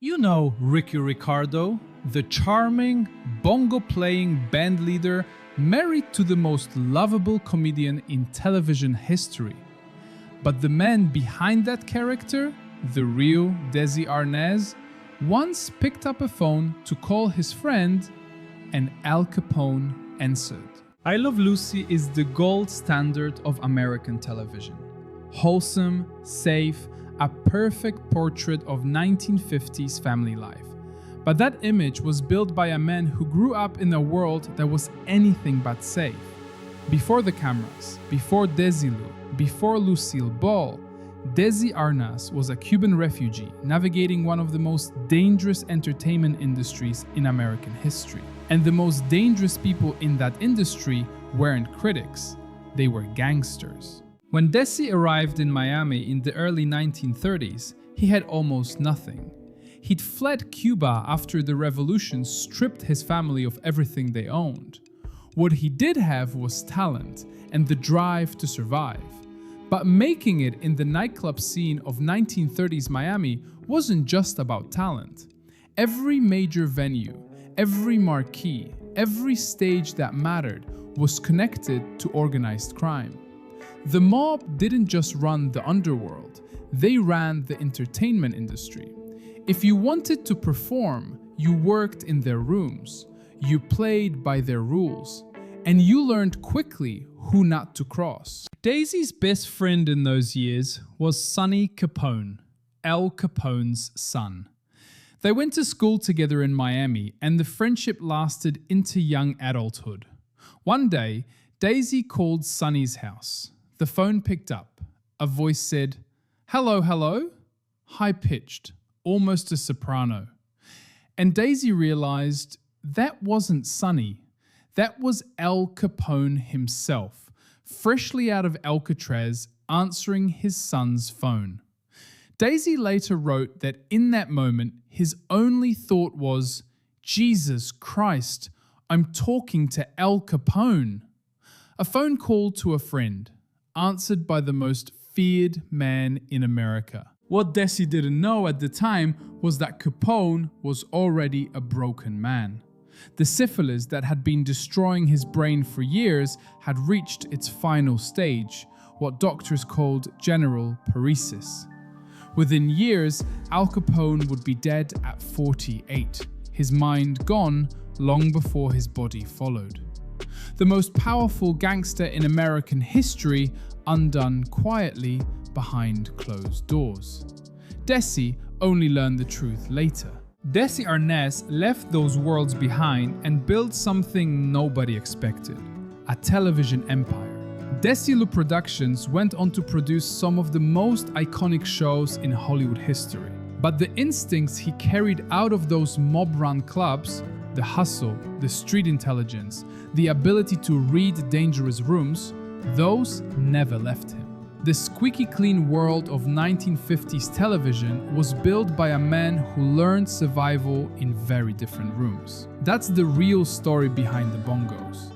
You know Ricky Ricardo, the charming, bongo-playing bandleader married to the most lovable comedian in television history. But the man behind that character, the real Desi Arnaz, once picked up a phone to call his friend, and Al Capone answered. I Love Lucy is the gold standard of American television. Wholesome, safe, a perfect portrait of 1950s family life. But that image was built by a man who grew up in a world that was anything but safe. Before the cameras, before Desilu, before Lucille Ball, Desi Arnaz was a Cuban refugee navigating one of the most dangerous entertainment industries in American history. And the most dangerous people in that industry weren't critics, they were gangsters. When Desi arrived in Miami in the early 1930s, he had almost nothing. He'd fled Cuba after the revolution stripped his family of everything they owned. What he did have was talent and the drive to survive. But making it in the nightclub scene of 1930s Miami wasn't just about talent. Every major venue, every marquee, every stage that mattered was connected to organized crime. The mob didn't just run the underworld, they ran the entertainment industry. If you wanted to perform, you worked in their rooms, you played by their rules, and you learned quickly who not to cross. Desi's best friend in those years was Sonny Capone, Al Capone's son. They went to school together in Miami, and the friendship lasted into young adulthood. One day, Desi called Sonny's house. The phone picked up. A voice said, "Hello, hello," high-pitched, almost a soprano. And Desi realized that wasn't Sonny. That was Al Capone himself, freshly out of Alcatraz, answering his son's phone. Desi later wrote that in that moment, his only thought was, "Jesus Christ, I'm talking to Al Capone." A phone call to a friend, answered by the most feared man in America. What Desi didn't know at the time was that Capone was already a broken man. The syphilis that had been destroying his brain for years had reached its final stage, what doctors called general paresis. Within years, Al Capone would be dead at 48, his mind gone long before his body followed. The most powerful gangster in American history undone quietly behind closed doors. Desi only learned the truth later. Desi Arnaz left those worlds behind and built something nobody expected, a television empire. Desilu Productions went on to produce some of the most iconic shows in Hollywood history. But the instincts he carried out of those mob-run clubs, the hustle, the street intelligence, the ability to read dangerous rooms, those never left him. The squeaky clean world of 1950s television was built by a man who learned survival in very different rooms. That's the real story behind the bongos.